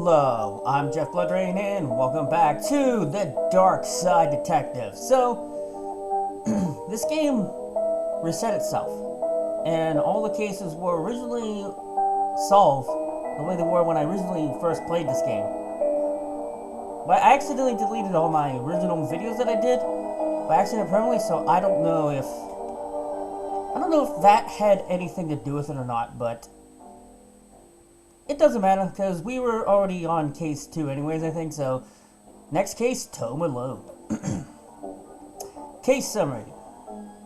Hello, I'm JeffBloodRain and welcome back to the Darkside Detective. So, this game reset itself, and all the cases were originally solved the way they were when I originally first played this game. But I accidentally deleted all my original videos that I did by accident permanently, so I don't know if that had anything to do with it or not, but it doesn't matter, because we were already on case 2 anyways, I think, so next case, Tome alone. Case summary.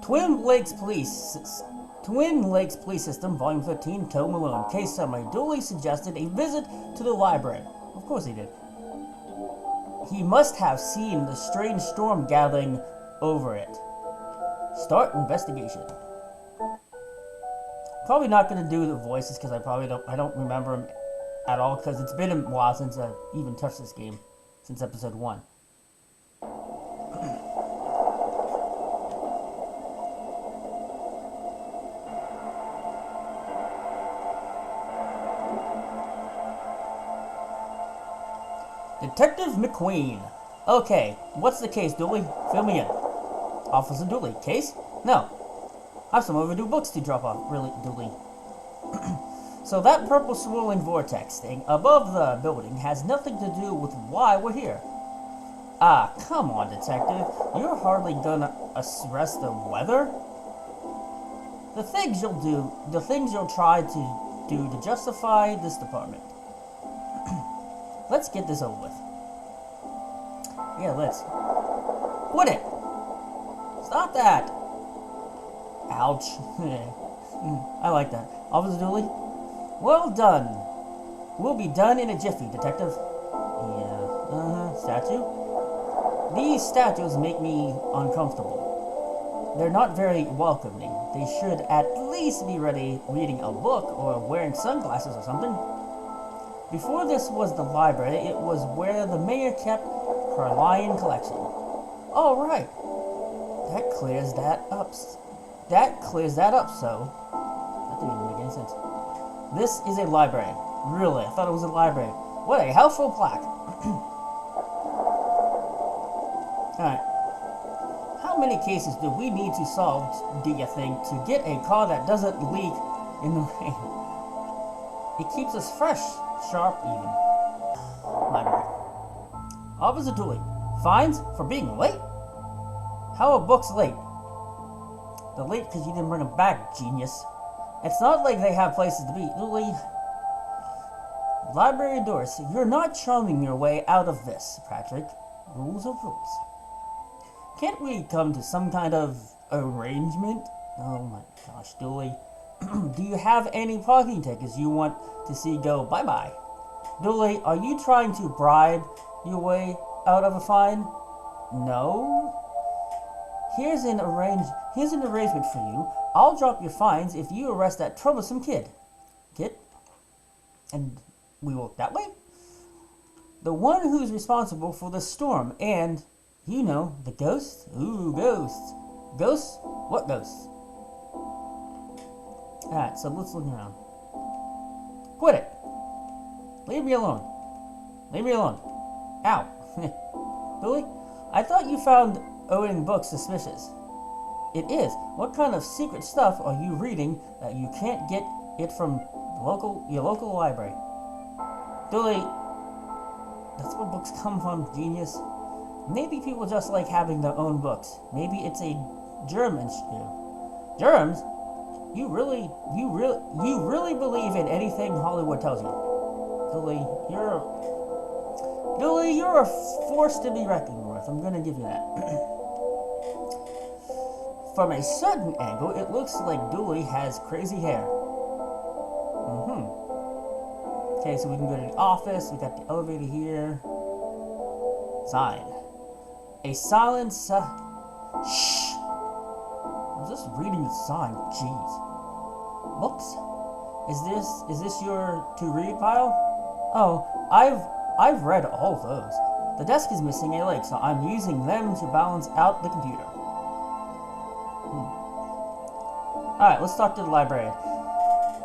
Twin Lakes Police System, Volume 15, Tome alone. Case summary. Dooley suggested a visit to the library. Of course he did. He must have seen the strange storm gathering over it. Start investigation. Probably not going to do the voices because I don't remember them at all, because it's been a while since I even touched this game, since episode 1. Detective McQueen. Okay, what's the case, Dooley? Fill me in. Officer Dooley. Case? No. I have some overdue books to drop off, really, Dooley. So that purple swirling vortex thing above the building has nothing to do with why we're here. Ah, come on, detective. You're hardly gonna arrest the weather? The things you'll try to do to justify this department. Let's get this over with. Yeah, let's. Quit it! Stop that! Ouch. I like that. Officer Dooley? Well done. We'll be done in a jiffy, detective. Yeah. Statue? These statues make me uncomfortable. They're not very welcoming. They should at least be reading a book or wearing sunglasses or something. Before this was the library, it was where the mayor kept her lion collection. All right. That clears that up, so that didn't even make any sense. This is a library. Really, I thought it was a library. What a helpful plaque. Alright. How many cases do we need to solve, do you think, to get a car that doesn't leak in the rain? It keeps us fresh, sharp even. Library. Officer Dooley. Fines for being late? How are books late? They're late because you didn't bring them back, genius. It's not like they have places to be. Dooley. Library doors. You're not charming your way out of this, Patrick. Rules are rules. Can't we come to some kind of arrangement? Oh my gosh, Dooley. Do you have any parking tickets you want to see go bye-bye? Dooley, are you trying to bribe your way out of a fine? No? Here's an arrangement for you. I'll drop your fines if you arrest that troublesome kid. Kid? And we walk that way? The one who's responsible for the storm and, you know, the ghost? Ooh, ghosts. Ghosts? What ghosts? Alright, so let's look around. Quit it! Leave me alone. Leave me alone. Ow. Billy, I thought you found owning books suspicious. It is. What kind of secret stuff are you reading that you can't get it from your local library? Billy, that's where books come from, genius. Maybe people just like having their own books. Maybe it's a germ issue. Germs? You really believe in anything Hollywood tells you. Billy, you're a force to be reckoned with. I'm gonna give you that. From a certain angle, it looks like Dooley has crazy hair. Okay, so we can go to the office. We got the elevator here. Sign. A silent shh. I was just reading the sign. Jeez. Books? Is this your to-read pile? Oh, I've read all those. The desk is missing a leg, so I'm using them to balance out the computer. Alright, let's talk to the librarian.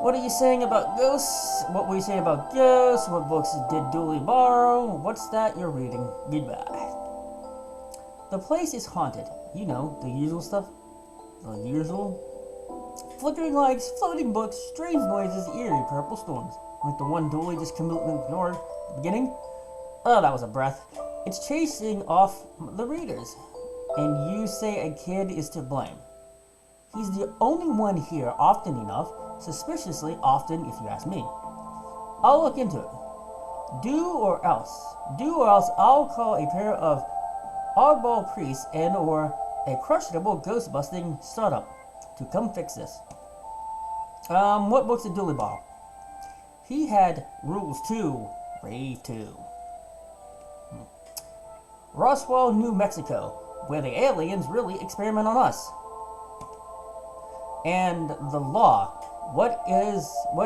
What are you saying about ghosts? What were you saying about ghosts? What books did Dooley borrow? What's that you're reading? Goodbye. The place is haunted. You know, the usual stuff. The usual. Flickering lights, floating books, strange noises, eerie purple storms. Like the one Dooley just completely ignored at the beginning. Oh, that was a breath. It's chasing off the readers. And you say a kid is to blame. He's the only one here often enough, suspiciously often if you ask me. I'll look into it. Do or else I'll call a pair of oddball priests and or a questionable ghost-busting startup to come fix this. What books did Dooley borrow? He had Rules 2, Rave 2. Roswell, New Mexico, where the aliens really experiment on us. And The Law. What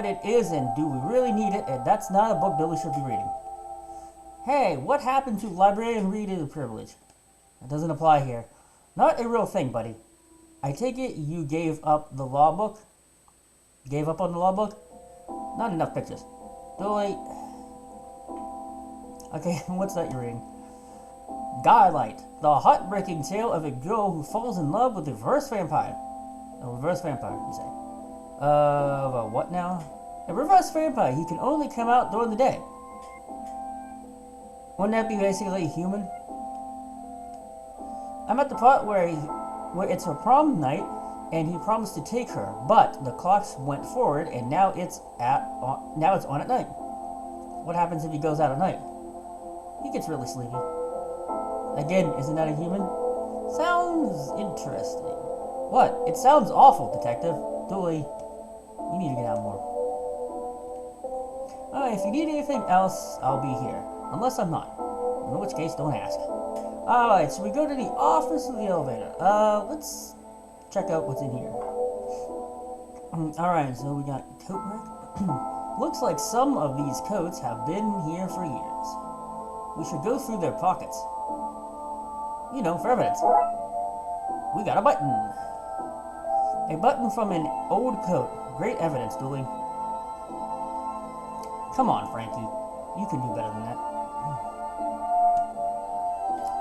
it is and do we really need it? And that's not a book Billy should be reading. Hey, what happened to librarian reading privilege? That doesn't apply here. Not a real thing, buddy. I take it you gave up the law book? Gave up on the law book? Not enough pictures. Billy. Okay, what's that you're reading? Godlight. The heartbreaking tale of a girl who falls in love with a reverse vampire. A reverse vampire, you say? What now? A reverse vampire. He can only come out during the day. Wouldn't that be basically human? I'm at the part where it's her prom night, and he promised to take her, but the clocks went forward, and now it's on at night. What happens if he goes out at night? He gets really sleepy. Again, isn't that a human? Sounds interesting. What? It sounds awful, Detective. Dooley, you need to get out more. If you need anything else, I'll be here. Unless I'm not. In which case, don't ask. Alright, so we go to the office of the elevator. Let's check out what's in here. Alright, so we got coat rack. Looks like some of these coats have been here for years. We should go through their pockets. You know, for evidence. We got a button. A button from an old coat. Great evidence, Dooley. Come on, Frankie. You can do better than that.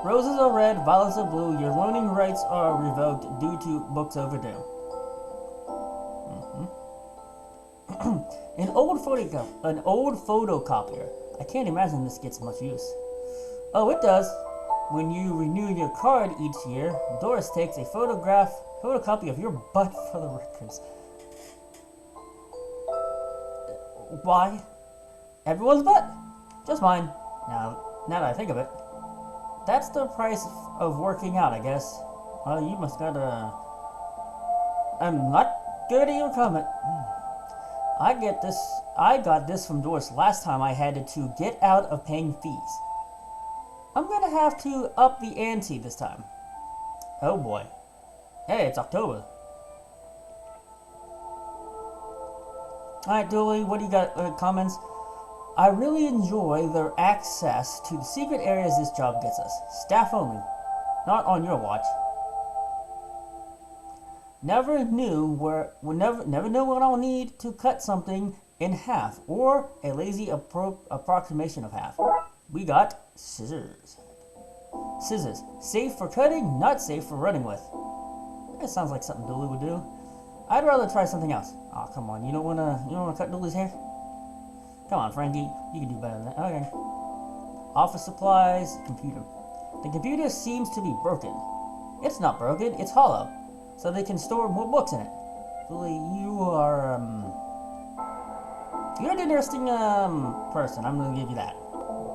Roses are red, violets are blue. Your learning rights are revoked due to books overdue. An old photocopier. I can't imagine this gets much use. Oh, it does. When you renew your card each year, Doris takes a photocopy of your butt for the records. Why? Everyone's butt. Just mine. Now that I think of it. That's the price of working out, I guess. Well, you must got a... I'm not good at your comment. I got this from Doris last time I had to get out of paying fees. I'm gonna have to up the ante this time. Oh boy. Hey, it's October. Alright, Dooley, what do you got? Comments? I really enjoy their access to the secret areas this job gets us. Staff only. Not on your watch. Never know when I'll need to cut something in half, or a lazy approximation of half. We got scissors. Scissors. Safe for cutting, not safe for running with. That sounds like something Dooley would do. I'd rather try something else. Oh, come on. You don't wanna cut Dooley's hair? Come on, Frankie. You can do better than that. Okay. Office supplies, computer. The computer seems to be broken. It's not broken, it's hollow. So they can store more books in it. Dooley, you're an interesting, person. I'm gonna give you that.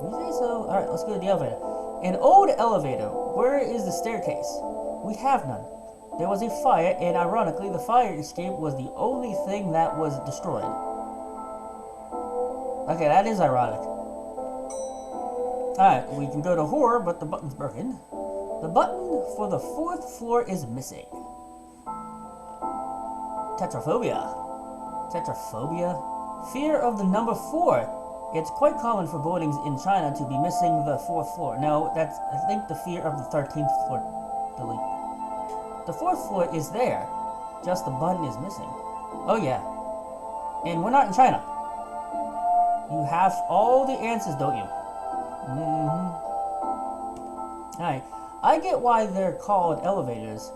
You say so? Alright, let's go to the elevator. An old elevator. Where is the staircase? We have none. There was a fire, and ironically, the fire escape was the only thing that was destroyed. Okay, that is ironic. Alright, we can go to horror, but the button's broken. The button for the 4th floor is missing. Tetraphobia. Tetraphobia? Fear of the number 4. It's quite common for buildings in China to be missing the 4th floor. No, that's, I think, the fear of the 13th floor. Delete. The 4th floor is there. Just the button is missing. Oh, yeah. And we're not in China. You have all the answers, don't you? Alright. I get why they're called elevators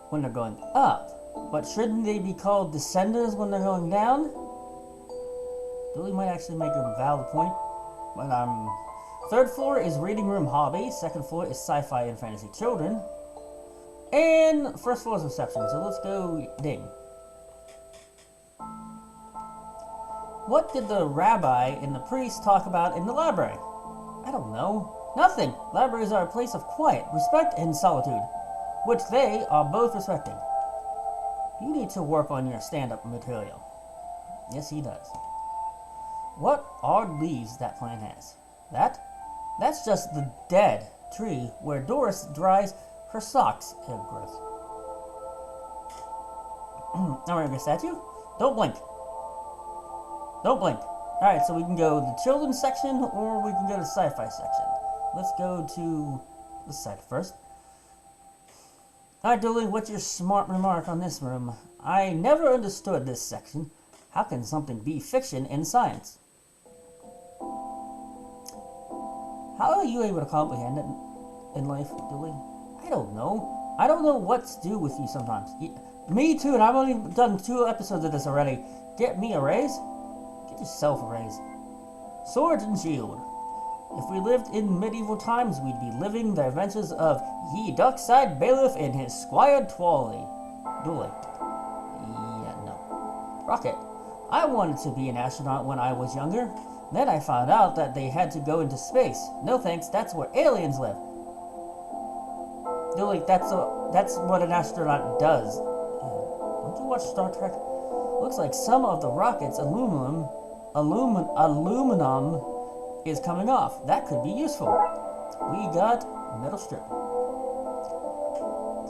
when they're going up. But shouldn't they be called descenders when they're going down? Dooley might actually make a valid point. But third floor is reading room hobby. Second floor is sci-fi and fantasy children. And first floor is reception. So let's go dig. What did the rabbi and the priest talk about in the library? I don't know. Nothing. Libraries are a place of quiet, respect, and solitude, which they are both respecting. You need to work on your stand-up material. Yes, he does. What odd leaves that plant has? That's just the dead tree where Doris dries her socks. Gross. Alright, a statue? Don't blink. Don't blink. Alright, so we can go to the children's section or we can go to the sci-fi section. Let's go to this side first. Alright, Dooley, what's your smart remark on this room? I never understood this section. How can something be fiction in science? How are you able to comprehend it in life, Dooley? I don't know. I don't know what to do with you sometimes. Me too, and I've only done 2 episodes of this already. Get me a raise? Get yourself a raise. Sword and shield. If we lived in medieval times, we'd be living the adventures of ye Darkside bailiff and his squire Twally. Dooley. Yeah, no. Rocket. I wanted to be an astronaut when I was younger. Then I found out that they had to go into space. No thanks, that's where aliens live. Dooley, that's what an astronaut does. Don't you watch Star Trek? Looks like some of the rocket's aluminum is coming off. That could be useful. We got metal strip.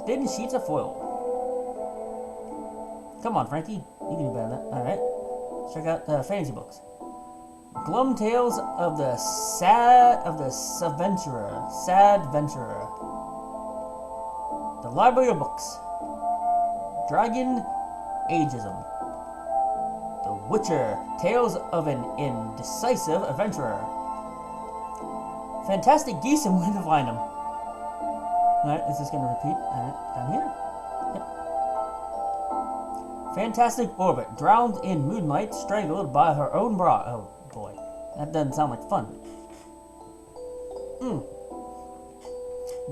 Thin sheets of foil. Come on, Frankie. You can do better than that. Alright. Check out fantasy books. Glum Tales of the Sad Venturer. The Library of Books. Dragon Ageism. The Witcher. Tales of an Indecisive Adventurer. Fantastic Geese and Where to Find Them. Alright, is this going to repeat? Alright, down here. Yep. Fantastic Orbit. Drowned in moonlight, strangled by her own bra. Oh boy, that doesn't sound like fun.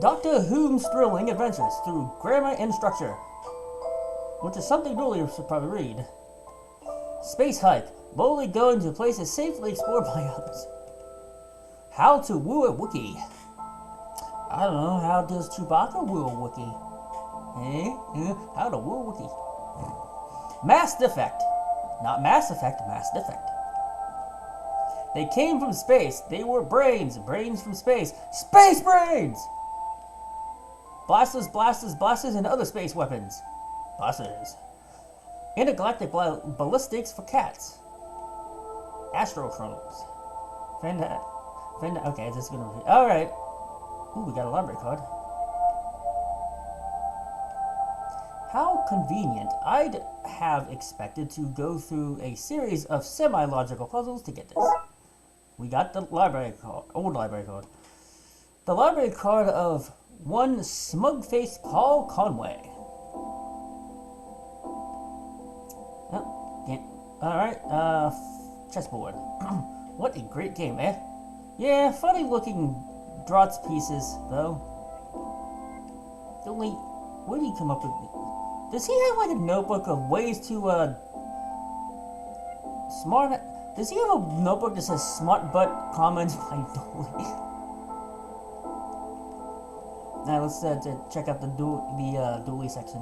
Doctor Who's Thrilling Adventures Through Grammar and Structure. Which is something Dooley should probably read. Space Hike. Boldly going to places safely explored by others. How to Woo a Wookiee. I don't know, how does Chewbacca woo a Wookiee? How to woo a Wookiee. Mass Defect. Not Mass Effect, Mass Defect. They came from space. They were brains. Brains from space. Space brains! Blasters, blasters, blasters, and other space weapons. Blasters. Intergalactic ballistics for cats. Astrochromes. Okay, this is gonna be... Alright. Ooh, we got a library card. How convenient. I'd have expected to go through a series of semi-logical puzzles to get this. We got the library card. Old library card. The library card of one smug-faced Paul Conway. Alright, chessboard. What a great game, eh? Yeah, funny looking draughts pieces, though. Only, where do you come up with... Does he have like a notebook of ways to, smart... Does he have a notebook that says smart butt comments by Dooley? Now let's check out the Dooley section.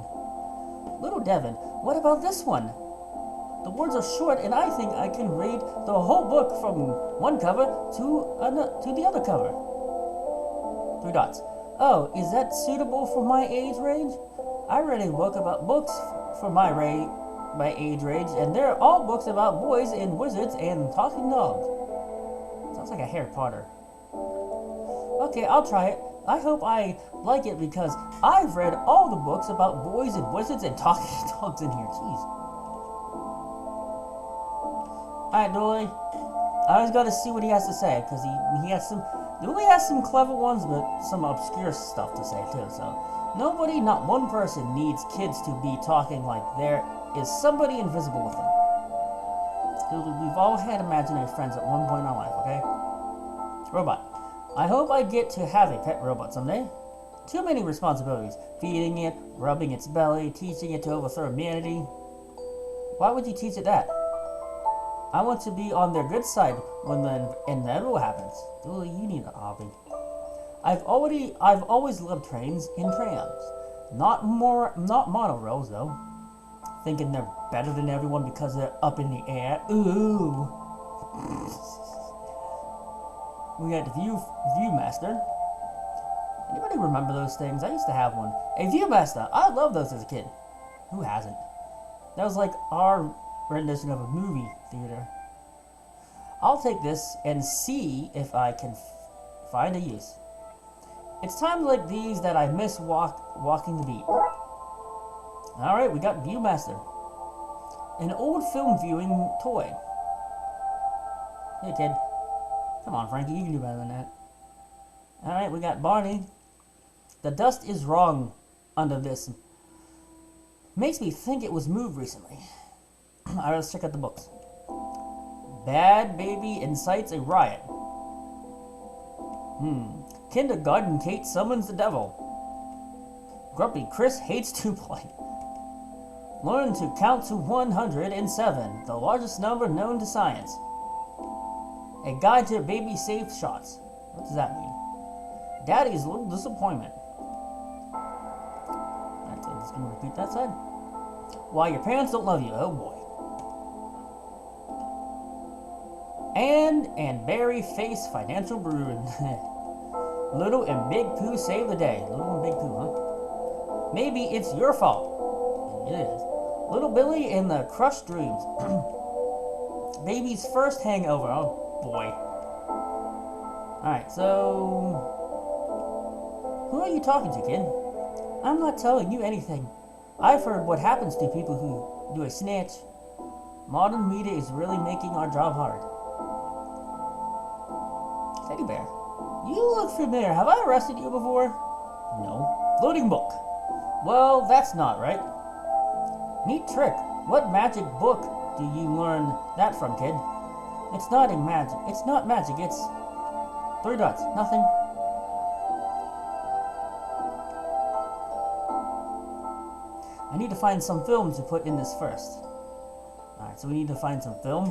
Little Devin, what about this one? The words are short, and I think I can read the whole book from one cover to the other cover. 3 dots. Oh, is that suitable for my age range? I read a book about books for my age range, and they're all books about boys and wizards and talking dogs. Sounds like a Harry Potter. Okay, I'll try it. I hope I like it because I've read all the books about boys and wizards and talking dogs in here. Jeez. Alright, Dooley. I always gotta see what he has to say, because he has some... Dooley has some clever ones, but some obscure stuff to say, too, so... Nobody, not one person, needs kids to be talking like there is somebody invisible with them. We've all had imaginary friends at one point in our life, okay? Robot. I hope I get to have a pet robot someday. Too many responsibilities. Feeding it, rubbing its belly, teaching it to overthrow humanity. Why would you teach it that? I want to be on their good side when the inevitable happens. Dooley, you need a hobby. I've always loved trains and trams. Not monorails though. Thinking they're better than everyone because they're up in the air. Ooh. We got Viewmaster. Anybody remember those things? I used to have one. A Viewmaster. I loved those as a kid. Who hasn't? That was like our rendition of a movie theater. I'll take this and see if I can find a use. It's times like these that I miss walking the beat. Alright, we got Viewmaster. An old film viewing toy. Hey kid. Come on, Frankie, you can do better than that. Alright, we got Barney. The dust is wrong under this. Makes me think it was moved recently. Alright, let's check out the books. Bad Baby incites a riot. Kindergarten Kate summons the devil. Grumpy Chris hates to play. Learn to count to 107, the largest number known to science. A guide to baby safe shots. What does that mean? Daddy's little disappointment. Alright, so I'm just gonna repeat that side. Why your parents don't love you, oh boy. And Barry face financial ruin. Little and Big Pooh save the day. Little and Big Pooh, huh? Maybe it's your fault. It is. Little Billy and the crushed dreams. Baby's first hangover. Oh boy. Alright, so... Who are you talking to, kid? I'm not telling you anything. I've heard what happens to people who do a snitch. Modern media is really making our job hard. Teddy bear. You look familiar. Have I arrested you before? No. Loading book. Well, that's not right. Neat trick. What magic book do you learn that from, kid? It's not in magic. It's not magic. It's 3 dots. Nothing. I need to find some film to put in this first. Alright, so we need to find some film.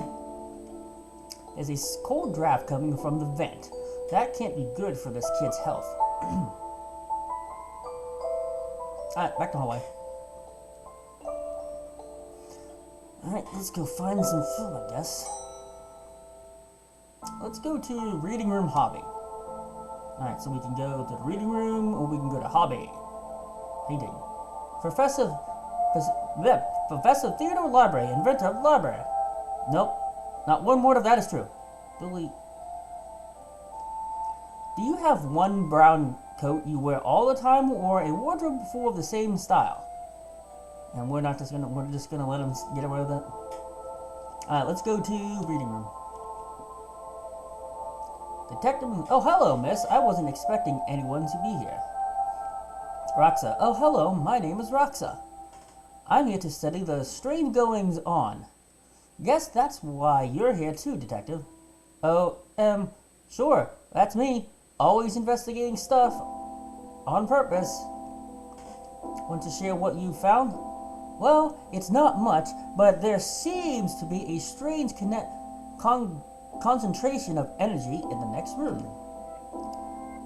There's a cold draft coming from the vent. That can't be good for this kid's health. Alright, back to hallway. Alright, let's go find some film, I guess. Let's go to reading room hobby. Alright, so we can go to the reading room, or we can go to hobby. Painting. Professor Theodore Library, inventor of the library. Nope, not one word of that is true. Billy, do you have one brown coat you wear all the time, or a wardrobe full of the same style? And we're just gonna let him get away with it. Alright, let's go to reading room. Detective. Oh, hello, miss. I wasn't expecting anyone to be here. Roxa. Oh, hello. My name is Roxa. I'm here to study the strange goings on. Guess that's why you're here too, detective. Oh, sure. That's me. Always investigating stuff. On purpose. Want to share what you found? Well, it's not much, but there seems to be a strange concentration of energy in the next room.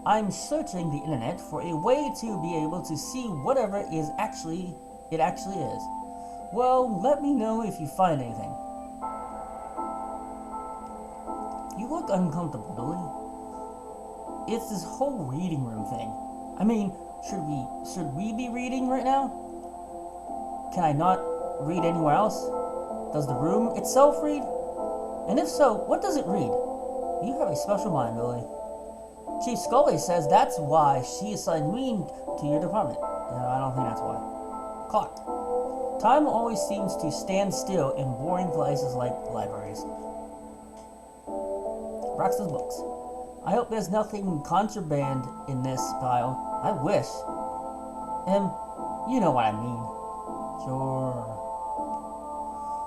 I'm searching the internet for a way to be able to see whatever it actually is. Well, let me know if you find anything. You look uncomfortable, Billy. It's this whole reading room thing. I mean, should we be reading right now? Can I not read anywhere else? Does the room itself read? And if so, what does it read? You have a special mind, Billy. Chief Scully says that's why she assigned me to your department. No, I don't think that's why. Clock. Time always seems to stand still in boring places like libraries. Braxton's books. I hope there's nothing contraband in this pile. I wish. You know what I mean. Sure.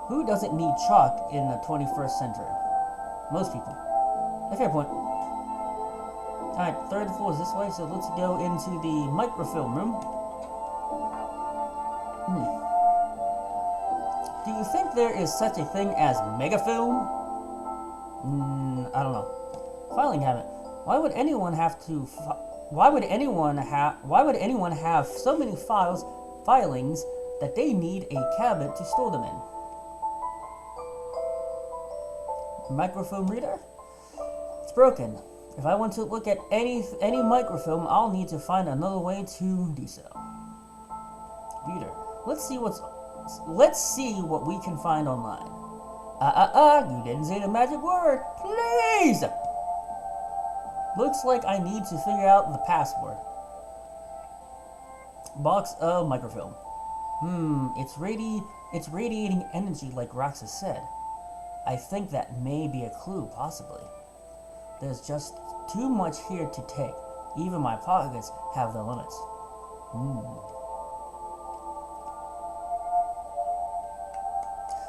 Who doesn't need chalk in the 21st century? Most people. A fair point. Alright, third floor is this way, so let's go into the microfilm room. Do you think there is such a thing as megafilm? I don't know. Filing cabinet. Why would anyone have so many filings that they need a cabinet to store them in? Microfilm reader? It's broken. If I want to look at any microfilm, I'll need to find another way to do so. Computer. Let's see what we can find online. You didn't say the magic word. Please! Looks like I need to figure out the password. Box of microfilm. It's radiating energy like Rox has said. I think that may be a clue, possibly. There's just too much here to take. Even my pockets have their limits.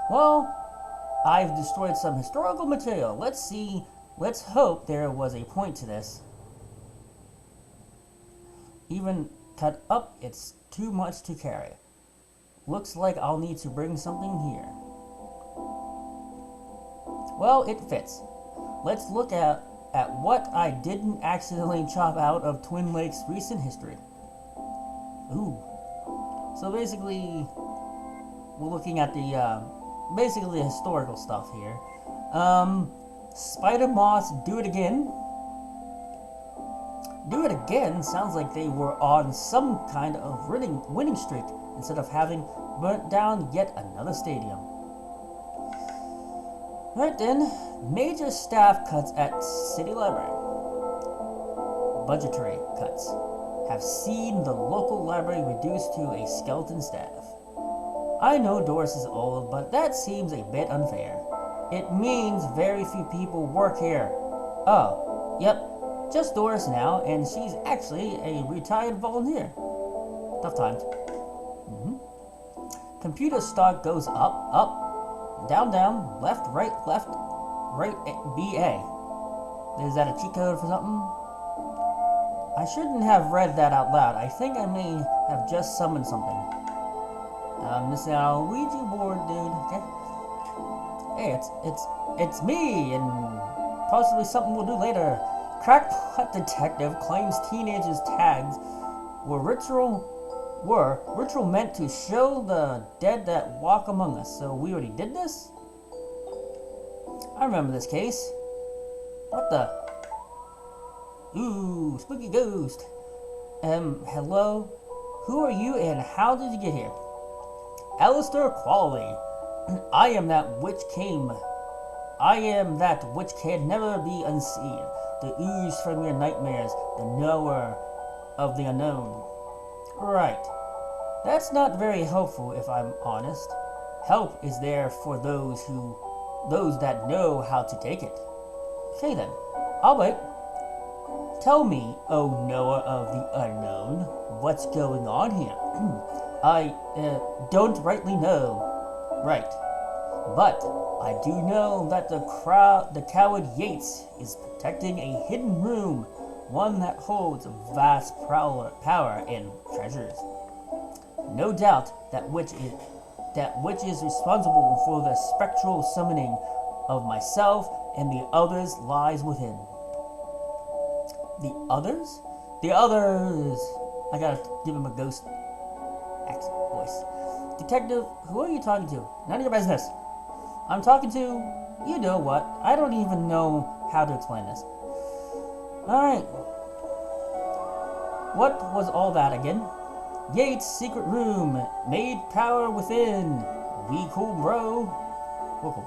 Well, I've destroyed some historical material. Let's hope there was a point to this. Even cut up, it's too much to carry. Looks like I'll need to bring something here. Well, it fits. Let's look at what I didn't accidentally chop out of Twin Lakes' recent history. Ooh. So basically, we're looking at the, basically the historical stuff here. Spider Moss, Do It Again. Do It Again sounds like they were on some kind of winning streak instead of having burnt down yet another stadium. Right then, major staff cuts at City Library. Budgetary cuts have seen the local library reduced to a skeleton staff. I know Doris is old, but that seems a bit unfair. It means very few people work here. Oh, yep, just Doris now, and she's actually a retired volunteer. Tough times. Computer stock goes up, down, left, right, BA. Is that a cheat code for something? I shouldn't have read that out loud. I think I may have just summoned something. This is our Ouija board, dude. Okay. Hey, it's me, and possibly something we'll do later. Crackpot detective claims teenagers' tags were ritual meant to show the dead that walk among us. So we already did this? I remember this case. What the? Ooh, spooky ghost. Hello? Who are you and how did you get here? Alistair Qualley. I am that which can never be unseen. The ooze from your nightmares, the knower of the unknown. Right. That's not very helpful, if I'm honest. Help is there for those that know how to take it. Okay then, I'll wait. Tell me, O knower of the unknown, what's going on here? I don't rightly know. Right. But I do know that the coward Yates is protecting a hidden room, one that holds vast power and treasures. No doubt that which is responsible for the spectral summoning of myself and the others lies within. The others? The others! I gotta give him a ghost accent voice. Detective, who are you talking to? None of your business. I'm talking to, you know what. I don't even know how to explain this. Alright. What was all that again? Yates' secret room. Made power within. We cool, bro. We're cool.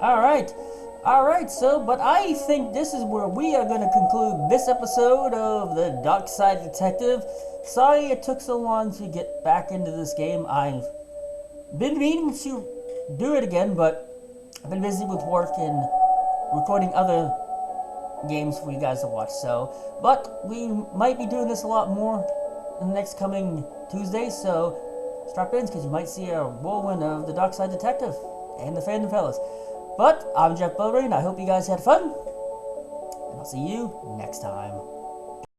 Alright. Alright, but I think this is where we are going to conclude this episode of the Darkside Detective. Sorry it took so long to get back into this game. I've been meaning to do it again, but I've been busy with work and recording other games for you guys to watch. So, but we might be doing this a lot more in the next coming Tuesdays, so strap in because you might see a whirlwind of the Darkside Detective and the Fandom Fellas. But I'm JeffBloodRain. I hope you guys had fun, and I'll see you next time.